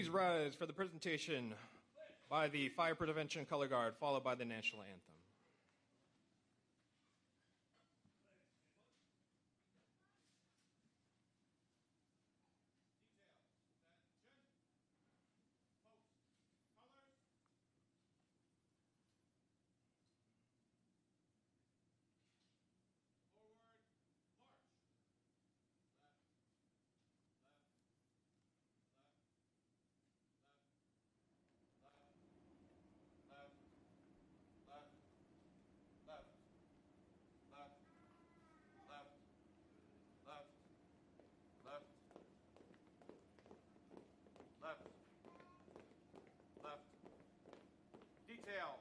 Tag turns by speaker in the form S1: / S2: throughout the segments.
S1: Please rise for the presentation by the Fire Prevention Color Guard, followed by the National Anthem.
S2: Detail.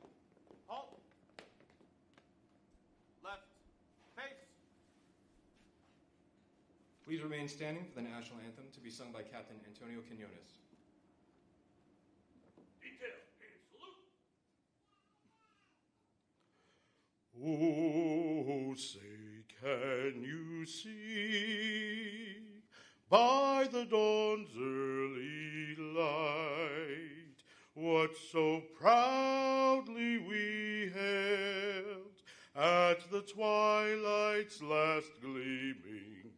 S2: Halt. Left. Face.
S1: Please remain standing for the National Anthem to be sung by Captain Antonio Quinones.
S2: Detail. And salute.
S3: Oh, say, can you see by the dawn's early light what so proudly we hailed at the twilight's last gleaming,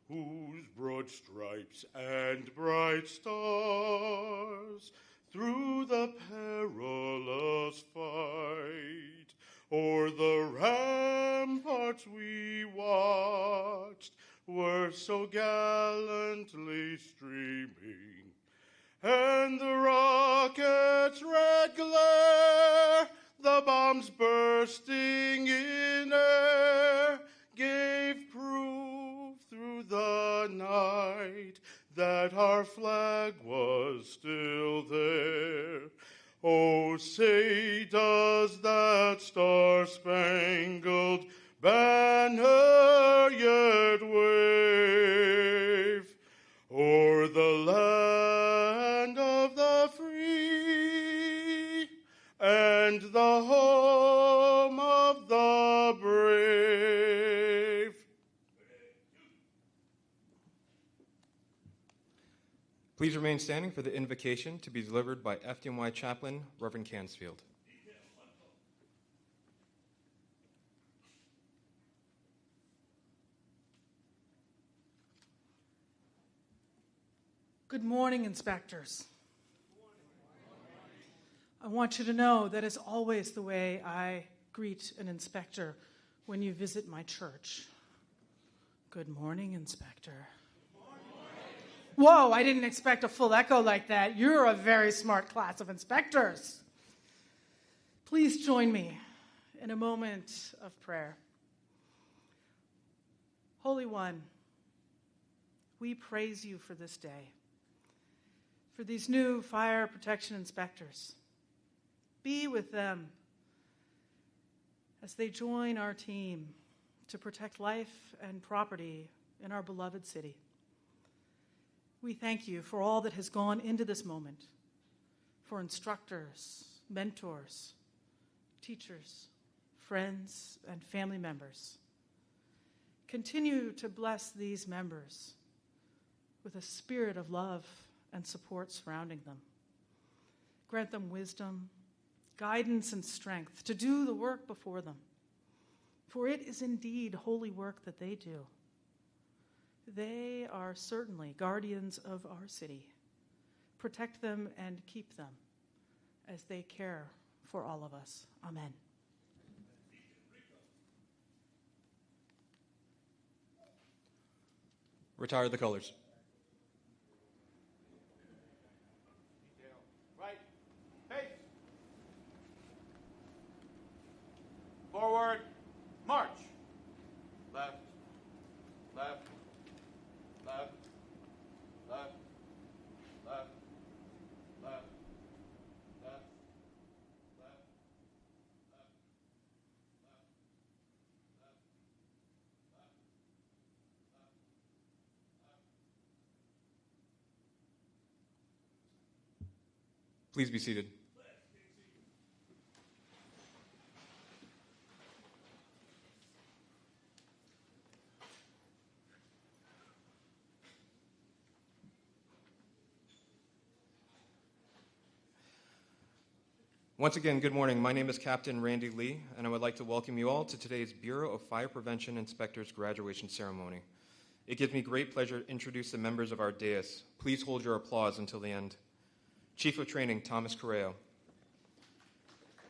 S3: whose broad stripes and bright stars through the perilous fight o'er the ramparts we watched were so gallantly streaming, and the rocket's red glare, the bombs bursting in air, gave proof through the night that our flag was still there. Oh, say, does that star-spangled banner yet wave o'er the land of the free and the home of the brave?
S1: Please remain standing for the invocation to be delivered by FDNY Chaplain Reverend Cansfield.
S4: Good morning, inspectors. I want you to know that is always the way I greet an inspector when you visit my church. Good morning, inspector. Whoa, I didn't expect a full echo like that. You're a very smart class of inspectors. Please join me in a moment of prayer. Holy One, we praise you for this day, for these new fire protection inspectors. Be with them as they join our team to protect life and property in our beloved city. We thank you for all that has gone into this moment, for instructors, mentors, teachers, friends, and family members. Continue to bless these members with a spirit of love and support surrounding them. Grant them wisdom, guidance, and strength to do the work before them, for it is indeed holy work that they do. They are certainly guardians of our city. Protect them and keep them as they care for all of us. Amen.
S1: Retire the colors.
S2: Detail. Right. Face. Forward. March. Left. Left. Left. Left. Left. Left. Left. Left.
S1: Please be seated. Once again, good morning. My name is Captain Randy Lee, and I would like to welcome you all to today's Bureau of Fire Prevention Inspectors graduation ceremony. It gives me great pleasure to introduce the members of our dais. Please hold your applause until the end. Chief of Training, Thomas Correo.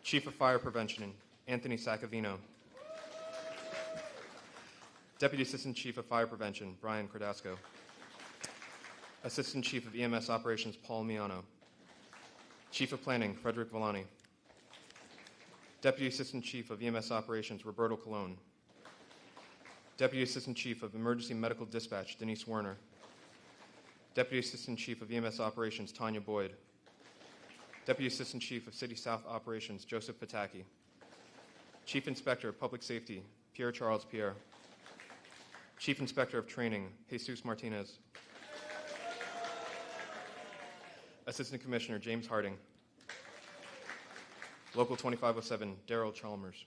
S1: Chief of Fire Prevention, Anthony Sacavino. Deputy Assistant Chief of Fire Prevention, Brian Cordasco. Assistant Chief of EMS Operations, Paul Miano. Chief of Planning, Frederick Villani. Deputy Assistant Chief of EMS Operations, Roberto Colon. Deputy Assistant Chief of Emergency Medical Dispatch, Denise Werner. Deputy Assistant Chief of EMS Operations, Tanya Boyd. Deputy Assistant Chief of City South Operations, Joseph Pataki. Chief Inspector of Public Safety, Pierre Charles Pierre. Chief Inspector of Training, Jesus Martinez. Assistant Commissioner, James Harding. Local 2507, Daryl Chalmers.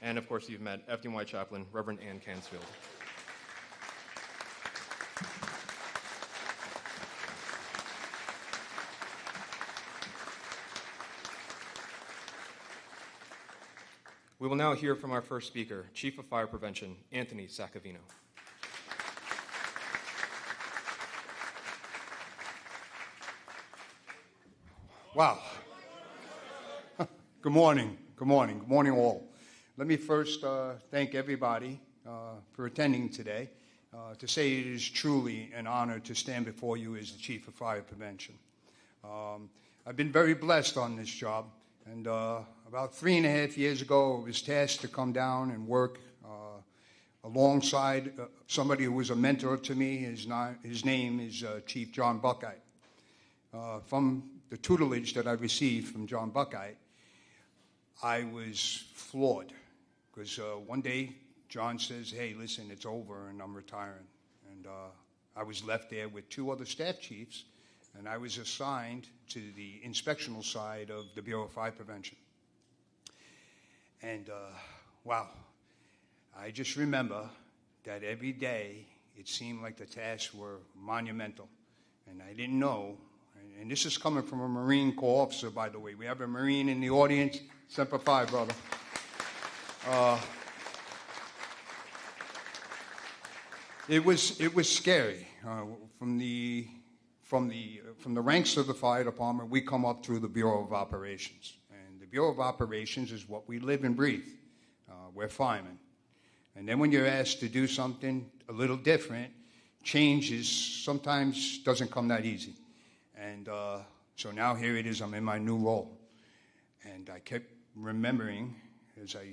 S1: And of course, you've met FDNY Chaplain, Reverend Ann Cansfield. We will now hear from our first speaker, Chief of Fire Prevention, Anthony Sacavino.
S3: Wow. Good morning. Good morning. Good morning, all. Let me first thank everybody for attending today. To say it is truly an honor to stand before you as the Chief of Fire Prevention. I've been very blessed on this job, and about 3.5 years ago, I was tasked to come down and work alongside somebody who was a mentor to me. His name is Chief John Buckeye. From the tutelage that I received from John Buckeye, I was floored, because one day John says, hey, listen, it's over and I'm retiring. And I was left there with 2 other staff chiefs, and I was assigned to the inspectional side of the Bureau of Fire Prevention. And wow, I just remember that every day it seemed like the tasks were monumental. And I didn't know, and this is coming from a Marine Corps officer, by the way. We have a Marine in the audience. Semper Fi, brother. It was scary. From the ranks of the fire department, we come up through the Bureau of Operations, and the Bureau of Operations is what we live and breathe. We're firemen, and then when you're asked to do something a little different, change sometimes doesn't come that easy. And so now here it is. I'm in my new role, and I kept remembering as I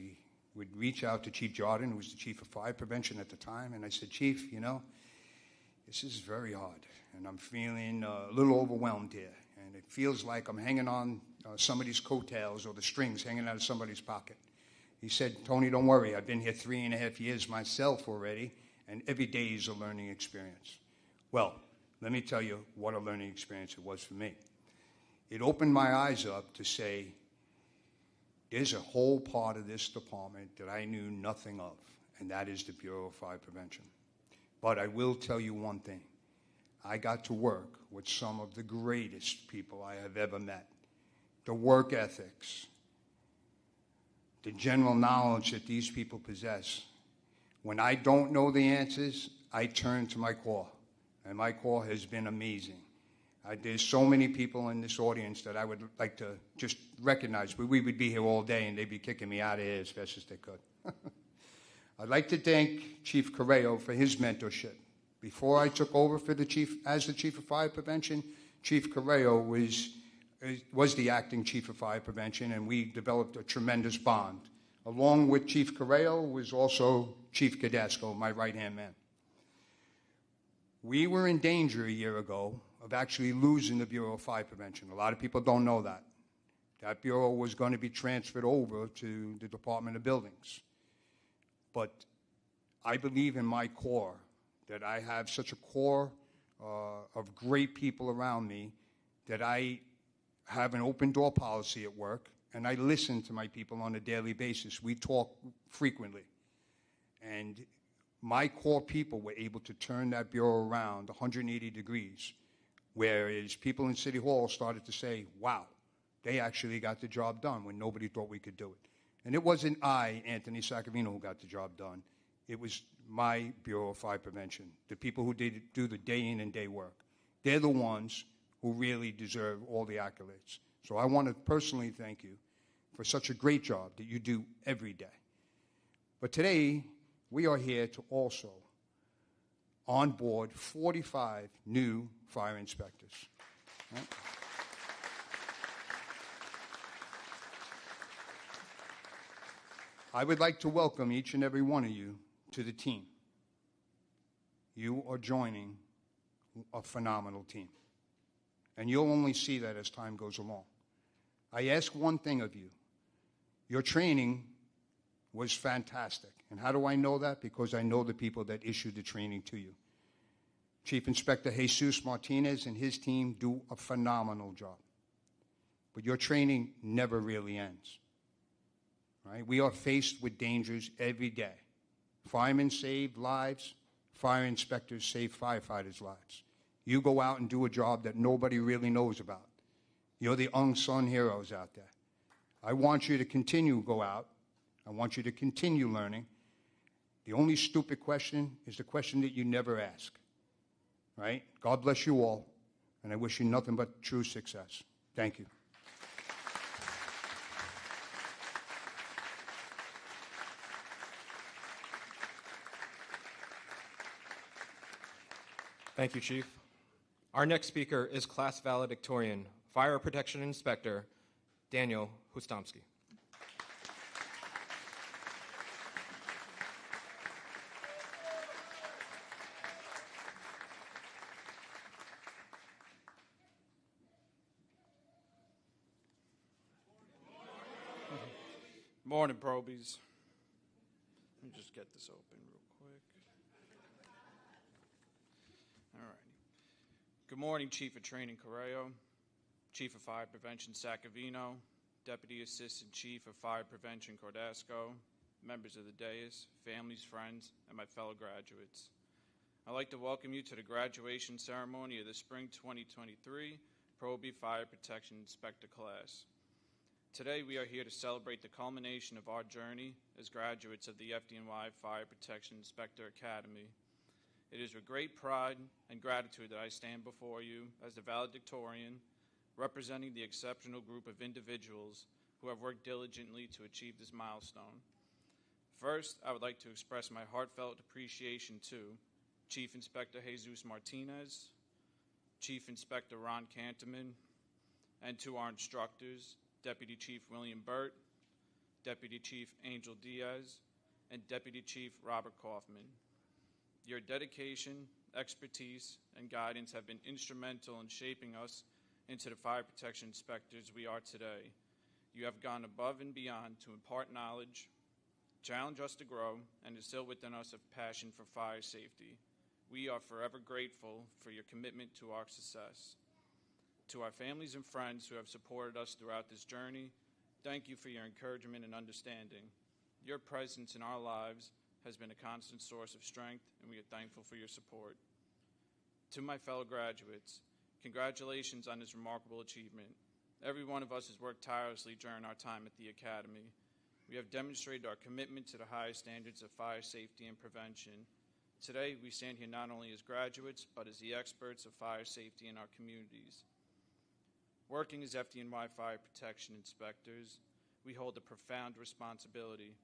S3: would reach out to Chief Jordan, who was the Chief of Fire Prevention at the time, and I said, Chief, you know, this is very hard, and I'm feeling a little overwhelmed here, and it feels like I'm hanging on somebody's coattails or the strings hanging out of somebody's pocket. He said, Tony, don't worry. I've been here 3.5 years myself already, and every day is a learning experience. Well, let me tell you what a learning experience it was for me. It opened my eyes up to say, there's a whole part of this department that I knew nothing of, and that is the Bureau of Fire Prevention. But I will tell you one thing. I got to work with some of the greatest people I have ever met. The work ethics, the general knowledge that these people possess. When I don't know the answers, I turn to my Corps, and my Corps has been amazing. There's so many people in this audience that I would like to just recognize, but we would be here all day and they'd be kicking me out of here as fast as they could. I'd like to thank Chief Correo for his mentorship. Before I took over for as the Chief of Fire Prevention, Chief Correo was the acting Chief of Fire Prevention, and we developed a tremendous bond. Along with Chief Correo was also Chief Cadasco, my right-hand man. We were in danger a year ago of actually losing the Bureau of Fire Prevention. A lot of people don't know that. That bureau was going to be transferred over to the Department of Buildings. But I believe in my Corps, that I have such a core of great people around me, that I have an open door policy at work, and I listen to my people on a daily basis. We talk frequently. And my Corps people were able to turn that bureau around 180 degrees, whereas people in City Hall started to say, wow, They actually got the job done when nobody thought we could do it. And it wasn't I, Anthony Sacavino, who got the job done. It was my Bureau of Fire Prevention, the people who do the day in and day work. They're the ones who really deserve all the accolades. So I want to personally thank you for such a great job that you do every day. But today, we are here to also onboard 45 new fire inspectors. Right? I would like to welcome each and every one of you to the team. You are joining a phenomenal team. And you'll only see that as time goes along. I ask one thing of you. Your training was fantastic. And how do I know that? Because I know the people that issued the training to you. Chief Inspector Jesus Martinez and his team do a phenomenal job. But your training never really ends. Right? We are faced with dangers every day. Firemen save lives. Fire inspectors save firefighters' lives. You go out and do a job that nobody really knows about. You're the unsung heroes out there. I want you to continue to go out. I want you to continue learning. The only stupid question is the question that you never ask. Right? God bless you all, and I wish you nothing but true success. Thank you.
S1: Thank you, Chief. Our next speaker is Class Valedictorian, Fire Protection Inspector, Daniel Hustomsky.
S2: Morning, probies. Let me just get this open real quick. All right. Good morning, Chief of Training Correo, Chief of Fire Prevention Sacavino, Deputy Assistant Chief of Fire Prevention Cordasco, members of the dais, families, friends, and my fellow graduates. I'd like to welcome you to the graduation ceremony of the Spring 2023 Proby Fire Protection Inspector class. Today, we are here to celebrate the culmination of our journey as graduates of the FDNY Fire Protection Inspector Academy. It is with great pride and gratitude that I stand before you as the valedictorian, representing the exceptional group of individuals who have worked diligently to achieve this milestone. First, I would like to express my heartfelt appreciation to Chief Inspector Jesus Martinez, Chief Inspector Ron Canterman, and to our instructors, Deputy Chief William Burt, Deputy Chief Angel Diaz, and Deputy Chief Robert Kaufman. Your dedication, expertise, and guidance have been instrumental in shaping us into the fire protection inspectors we are today. You have gone above and beyond to impart knowledge, challenge us to grow, and instill within us a passion for fire safety. We are forever grateful for your commitment to our success. To our families and friends who have supported us throughout this journey, thank you for your encouragement and understanding. Your presence in our lives has been a constant source of strength, and we are thankful for your support. To my fellow graduates, congratulations on this remarkable achievement. Every one of us has worked tirelessly during our time at the Academy. We have demonstrated our commitment to the highest standards of fire safety and prevention. Today, we stand here not only as graduates, but as the experts of fire safety in our communities. Working as FDNY Fire Protection Inspectors, we hold a profound responsibility.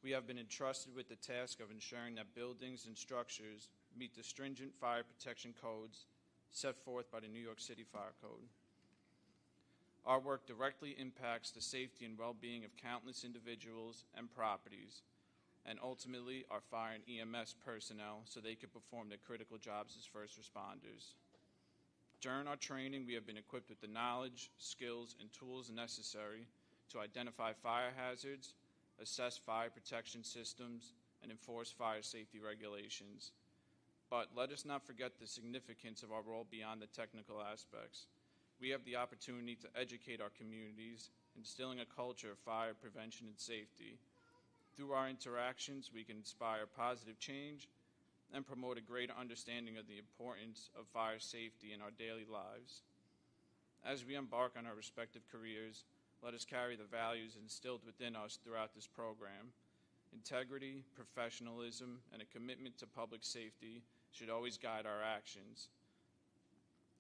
S2: We have been entrusted with the task of ensuring that buildings and structures meet the stringent fire protection codes set forth by the New York City Fire Code. Our work directly impacts the safety and well-being of countless individuals and properties, and ultimately our fire and EMS personnel so they can perform their critical jobs as first responders. During our training, we have been equipped with the knowledge, skills, and tools necessary to identify fire hazards, assess fire protection systems, and enforce fire safety regulations. But let us not forget the significance of our role beyond the technical aspects. We have the opportunity to educate our communities, instilling a culture of fire prevention and safety. Through our interactions, we can inspire positive change and promote a greater understanding of the importance of fire safety in our daily lives. As we embark on our respective careers, let us carry the values instilled within us throughout this program. Integrity, professionalism, and a commitment to public safety should always guide our actions.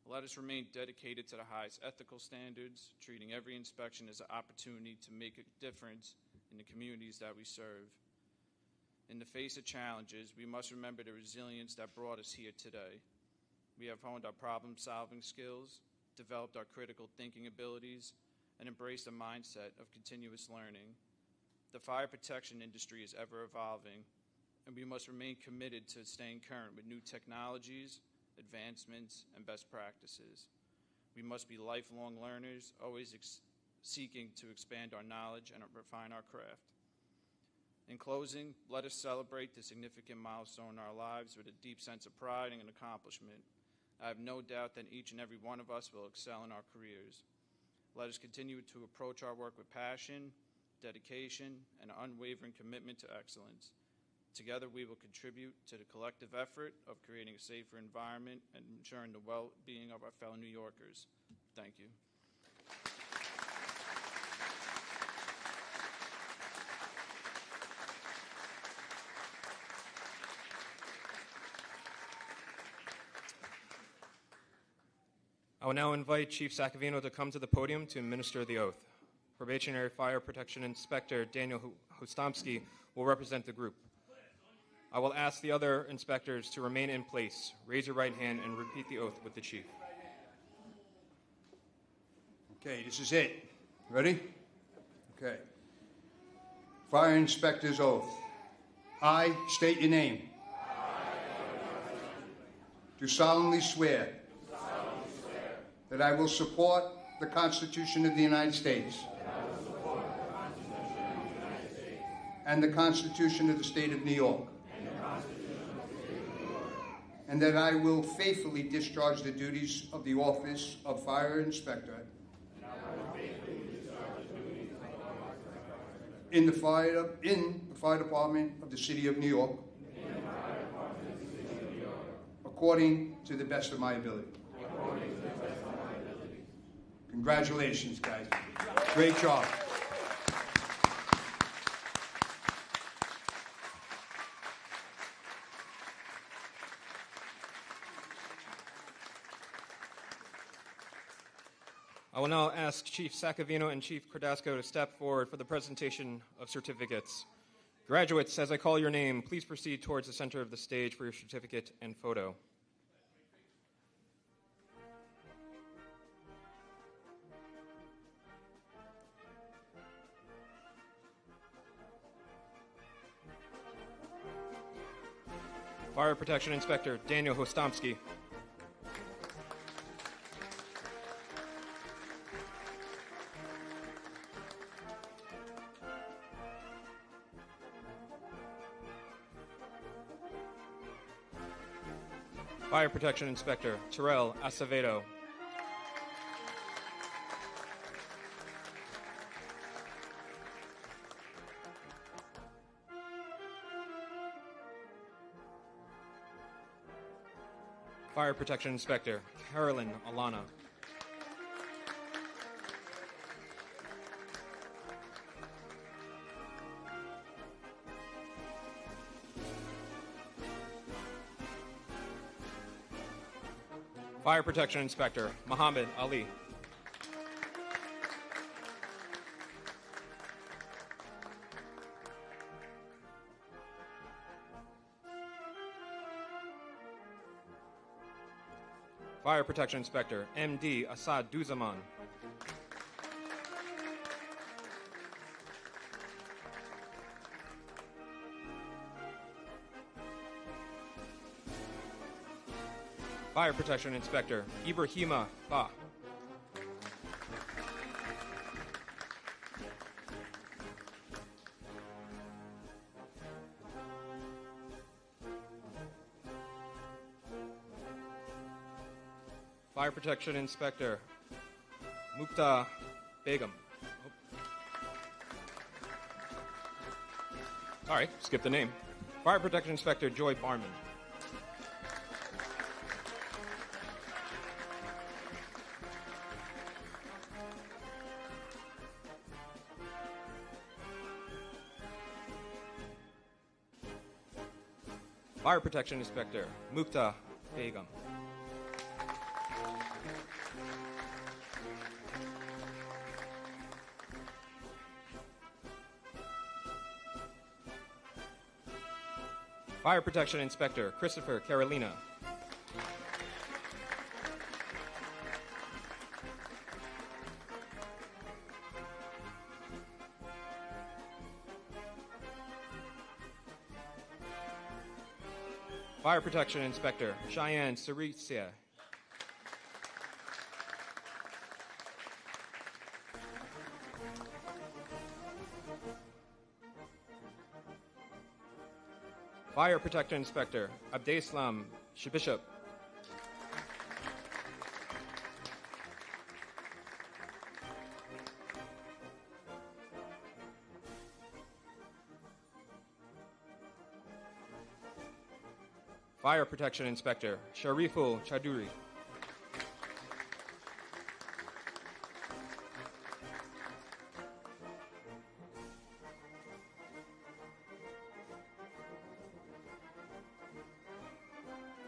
S2: Let us remain dedicated to the highest ethical standards, treating every inspection as an opportunity to make a difference in the communities that we serve. In the face of challenges, we must remember the resilience that brought us here today. We have honed our problem-solving skills, developed our critical thinking abilities, and embraced a mindset of continuous learning. The fire protection industry is ever evolving, and we must remain committed to staying current with new technologies, advancements, and best practices. We must be lifelong learners, always seeking to expand our knowledge and refine our craft. In closing, let us celebrate this significant milestone in our lives with a deep sense of pride and accomplishment. I have no doubt that each and every one of us will excel in our careers. Let us continue to approach our work with passion, dedication, and unwavering commitment to excellence. Together, we will contribute to the collective effort of creating a safer environment and ensuring the well-being of our fellow New Yorkers. Thank you.
S1: I will now invite Chief Sacavino to come to the podium to administer the oath. Probationary Fire Protection Inspector Daniel Hostomsky will represent the group. I will ask the other inspectors to remain in place. Raise your right hand and repeat the oath with the chief.
S3: Okay, this is it. Ready? Okay. Fire Inspector's Oath. I state your name. Do solemnly swear that I will support the Constitution of the United States and the Constitution of the State of New York, and that I will faithfully discharge the duties of the office of Fire Inspector in the Fire Department of the City of New York, according to the best of my ability. Congratulations, guys. Great job.
S1: I will now ask Chief Sacavino and Chief Cordasco to step forward for the presentation of certificates. Graduates, as I call your name, please proceed towards the center of the stage for your certificate and photo. Fire Protection Inspector Daniel Hostomsky. Fire Protection Inspector Terrell Acevedo. Fire Protection Inspector Carolyn Alana. Fire Protection Inspector Muhammad Ali. Fire Protection Inspector M.D. Assad Duzaman. Fire Protection Inspector Ibrahima Ba. Fire Protection Inspector Mukta Begum. Sorry, skip the name. Fire Protection Inspector Joy Barman. Fire Protection Inspector Mukta Begum. Fire Protection Inspector Christopher Carolina. Fire Protection Inspector Cheyenne Saricia. Fire Protection Inspector Abdeslam Shabishop. Fire Protection Inspector Shariful Chaudhuri.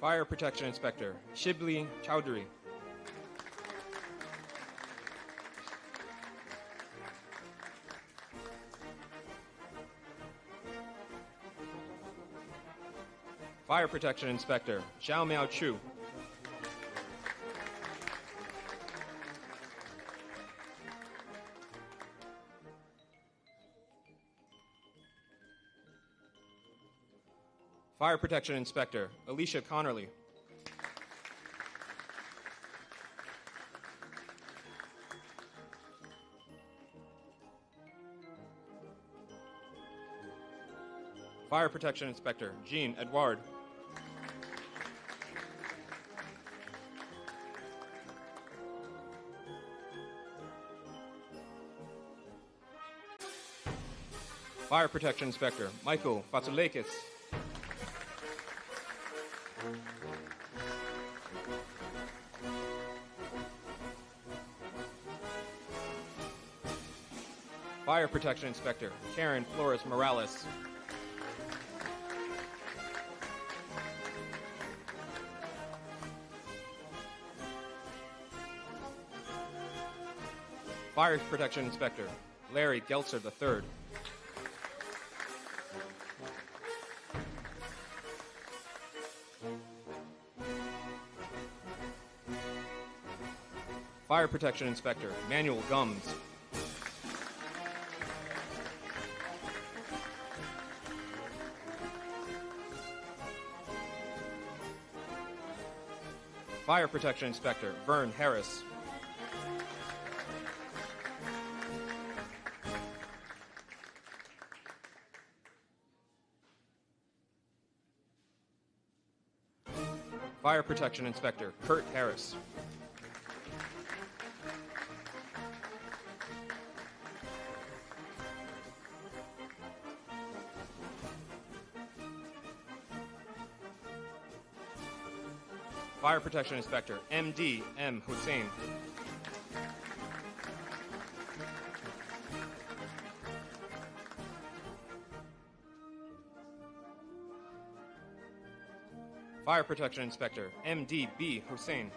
S1: Fire Protection Inspector Shibli Chowdhury. Fire Protection Inspector Xiao Miao Chu. Fire Protection Inspector Alicia Connerly. Fire Protection Inspector Jean Edouard. Fire Protection Inspector Michael Fatsoulakis. Fire Protection Inspector Karen Flores Morales. Fire Protection Inspector Larry Geltzer III. Fire Protection Inspector Manuel Gums. Fire Protection Inspector Vern Harris. Fire Protection Inspector Kurt Harris. Fire Protection Inspector M.D. M. Hussein. Fire Protection Inspector M.D. B. Hussein.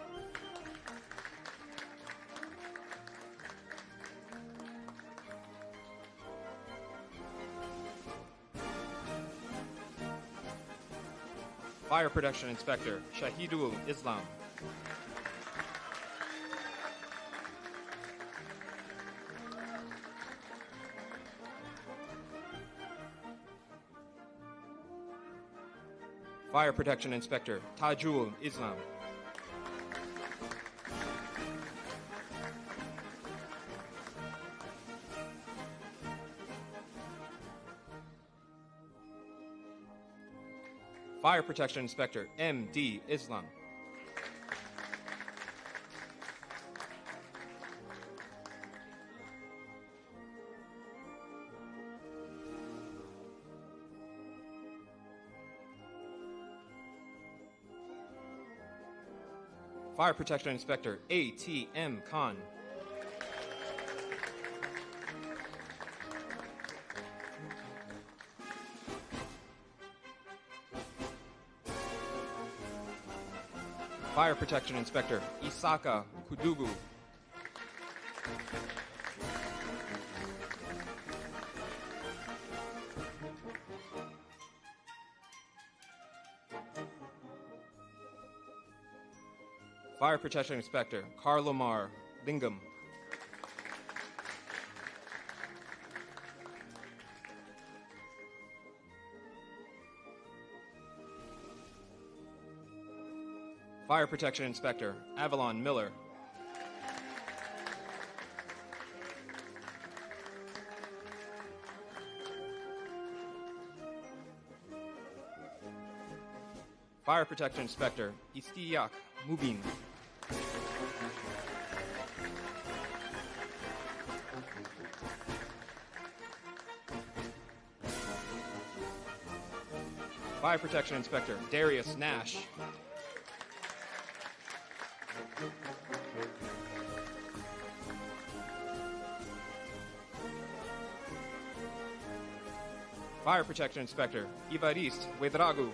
S1: Fire Protection Inspector Shahidul Islam. Fire Protection Inspector Tajul Islam. Fire Protection Inspector M.D. Islam. Fire Protection Inspector A.T.M. Khan. Fire Protection Inspector Isaka Kudugu. Fire Protection Inspector Carlomar Lingam. Fire Protection Inspector Avalon Miller. Fire Protection Inspector Istiyak Mubin. Fire Protection Inspector Darius Nash. Fire Protection Inspector Ivarist Wedragu.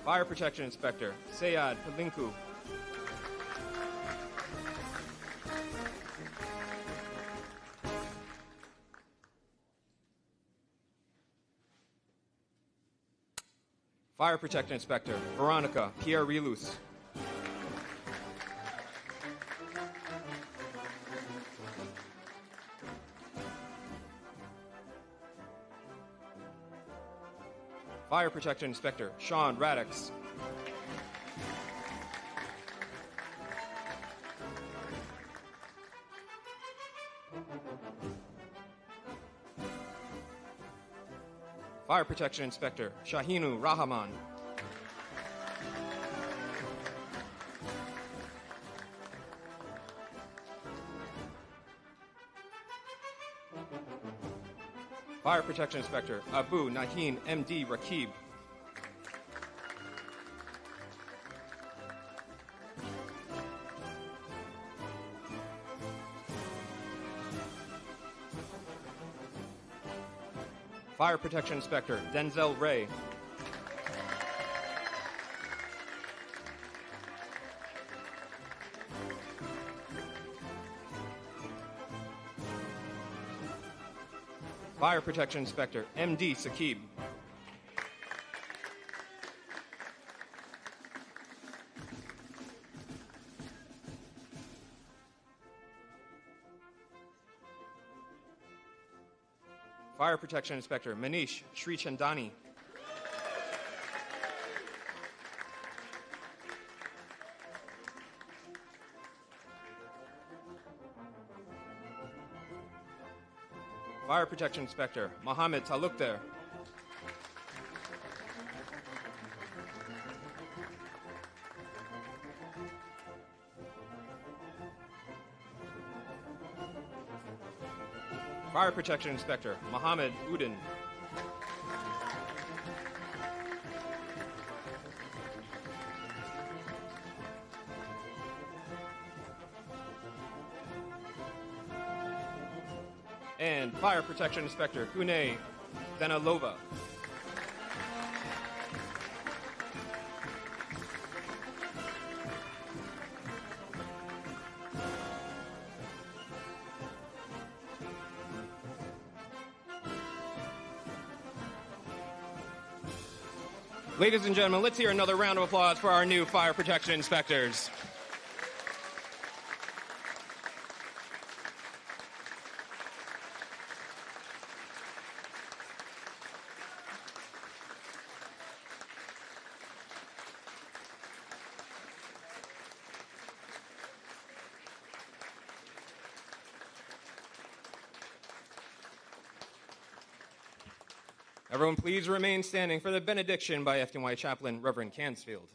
S1: Fire Protection Inspector Sayad Palinku. Fire Protection Inspector Veronica Pierre Rilus. Fire Protection Inspector Sean Radix. Fire Protection Inspector Shahinu Rahman. Fire Protection Inspector Abu Nahin MD Rakib. Fire Protection Inspector Denzel Ray. Fire Protection Inspector MD Sakib. Fire Protection Inspector Manish Srichandani. Fire Protection Inspector Mohammed Talukder. Fire Protection Inspector Mohammed Udin. And Fire Protection Inspector Kune Danilova. Ladies and gentlemen, let's hear another round of applause for our new fire protection inspectors. Everyone, please remain standing for the benediction by FDNY Chaplain Reverend Cansfield.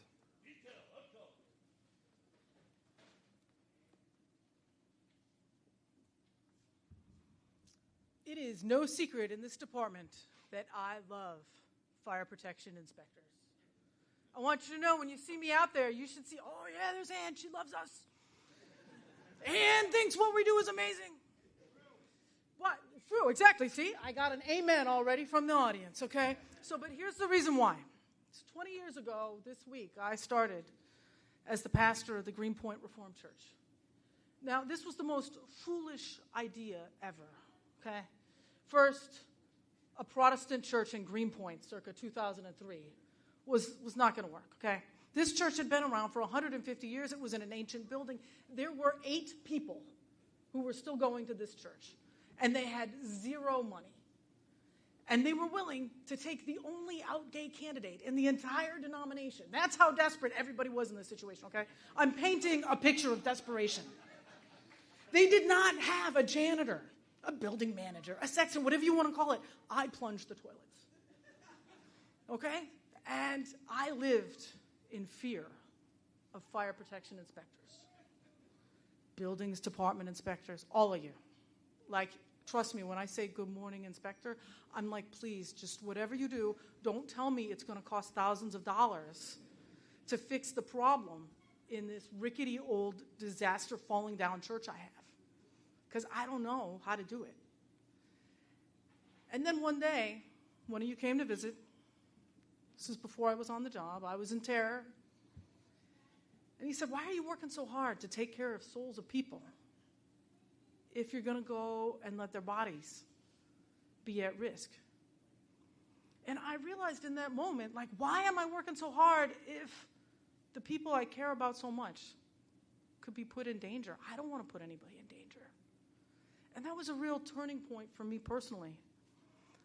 S4: It is no secret in this department that I love fire protection inspectors. I want you to know when you see me out there, you should see, oh yeah, there's Ann, she loves us. Ann thinks thinks what we do is amazing. What? True, exactly. See, I got an amen already from the audience, okay? But here's the reason why. 20 years ago this week, I started as the pastor of the Greenpoint Reformed Church. Now, this was the most foolish idea ever, okay? First, a Protestant church in Greenpoint circa 2003 was not going to work, okay? This church had been around for 150 years. It was in an ancient building. There were 8 people who were still going to this church, and they had zero money. And they were willing to take the only out gay candidate in the entire denomination. That's how desperate everybody was in this situation, okay? I'm painting a picture of desperation. They did not have a janitor, a building manager, a sexton, whatever you want to call it. I plunged the toilets, okay? And I lived in fear of fire protection inspectors, buildings department inspectors, all of you. Like, trust me, when I say good morning, inspector, I'm like, please, just whatever you do, don't tell me it's going to cost thousands of dollars to fix the problem in this rickety old disaster falling down church I have, because I don't know how to do it. And then one day, one of you came to visit. This is before I was on the job. I was in terror. And he said, why are you working so hard to take care of souls of people if you're going to go and let their bodies be at risk? And I realized in that moment, like, why am I working so hard if the people I care about so much could be put in danger? I don't want to put anybody in danger. And that was a real turning point for me personally.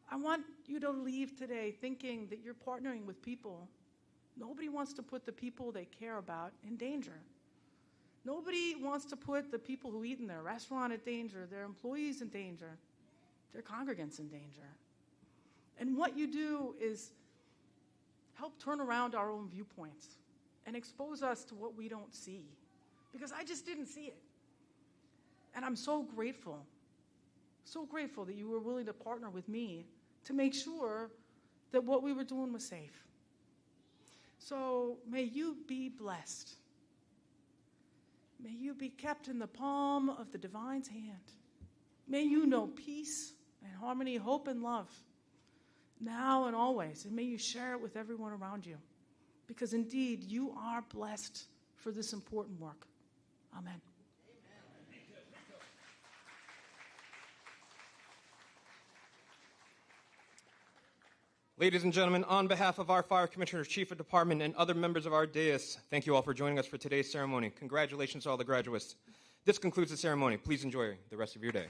S4: I want you to leave today thinking that you're partnering with people. Nobody wants to put the people they care about in danger. Nobody wants to put the people who eat in their restaurant in danger, their employees in danger, their congregants in danger. And what you do is help turn around our own viewpoints and expose us to what we don't see. Because I just didn't see it. And I'm so grateful that you were willing to partner with me to make sure that what we were doing was safe. So may you be blessed. May you be kept in the palm of the divine's hand. May you know peace and harmony, hope and love, now and always. And may you share it with everyone around you. Because indeed, you are blessed for this important work. Amen.
S1: Ladies and gentlemen, on behalf of our Fire Commissioner, Chief of Department, and other members of our dais, thank you all for joining us for today's ceremony. Congratulations to all the graduates. This concludes the ceremony. Please enjoy the rest of your day.